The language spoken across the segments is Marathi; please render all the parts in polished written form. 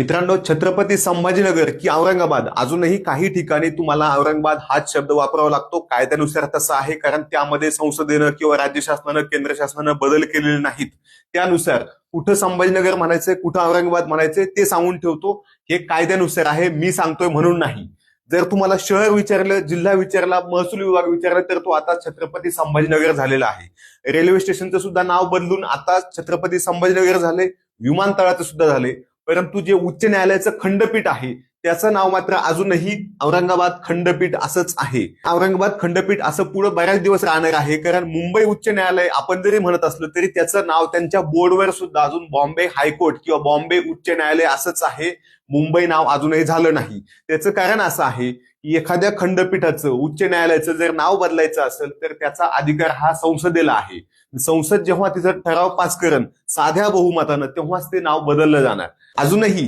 मित्रांनो, छत्रपती संभाजीनगर की औरंगाबाद, अजूनही काही ठिकाणी तुम्हाला औरंगाबाद हाच शब्द वापरावा लागतो. कायद्यानुसार तसा आहे, कारण त्यामध्ये संसदेनं किंवा राज्य शासनानं केंद्र शासनानं बदल केलेले नाहीत. त्यानुसार कुठं संभाजीनगर म्हणायचंय, कुठं औरंगाबाद म्हणायचंय ते सांगून ठेवतो. हे कायद्यानुसार आहे, मी सांगतोय म्हणून नाही. जर तुम्हाला शहर विचारलं, जिल्हा विचारला, महसूल विभाग विचारला, तर तो आता छत्रपती संभाजीनगर झालेला आहे. रेल्वे स्टेशनचं सुद्धा नाव बदलून आता छत्रपती संभाजीनगर झाले, विमानतळाचं सुद्धा झाले. परंतु जे उच्च न्यायालयाचं खंडपीठ आहे त्याचं नाव मात्र अजूनही औरंगाबाद खंडपीठ असंच आहे. औरंगाबाद खंडपीठ असं पुढे बऱ्याच दिवस राहणार आहे, कारण मुंबई उच्च न्यायालय आपण जरी म्हणत असलो तरी त्याचं नाव त्यांच्या बोर्डवर सुद्धा अजून बॉम्बे हायकोर्ट किंवा बॉम्बे उच्च न्यायालय असंच आहे. मुंबई नाव अजूनही झालं नाही. त्याचं कारण असं आहे की एखाद्या खंडपीठाचं, उच्च न्यायालयाचं जर नाव बदलायचं असेल तर त्याचा अधिकार हा संसदेला आहे. संसद जेव्हा तिचा ठराव पास करेल साध्या बहुमतानं, तेव्हाच ते नाव बदललं जाणार. अजूनही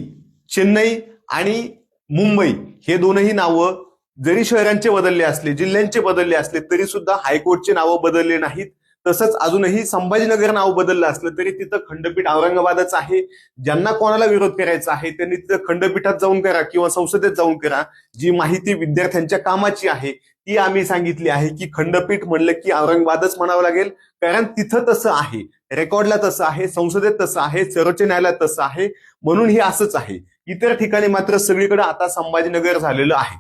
चेन्नई आणि मुंबई हे दोनही नावं जरी शहरांचे बदलले असले, जिल्ह्यांचे बदलले असले, तरी सुद्धा हायकोर्टचे नावं बदलले नाहीत. तसंच अजूनही संभाजीनगर नाव बदललं असलं तरी तिथं खंडपीठ औरंगाबादच आहे. ज्यांना कोणाला विरोध करायचा आहे त्यांनी तिथं खंडपीठात जाऊन करा किंवा संसदेत जाऊन करा. जी माहिती विद्यार्थ्यांच्या कामाची आहे ती आम्ही सांगितली आहे की खंडपीठ म्हणलं की औरंगाबादच म्हणावं लागेल, कारण तिथं तसं आहे, रेकॉर्डला तसं आहे, संसदेत तसं आहे, सर्वोच्च न्यायालयात तसं आहे. म्हणून हे असंच आहे. इतर ठिकाणी मात्र सगळीकडे आता संभाजीनगर झालेलं आहे.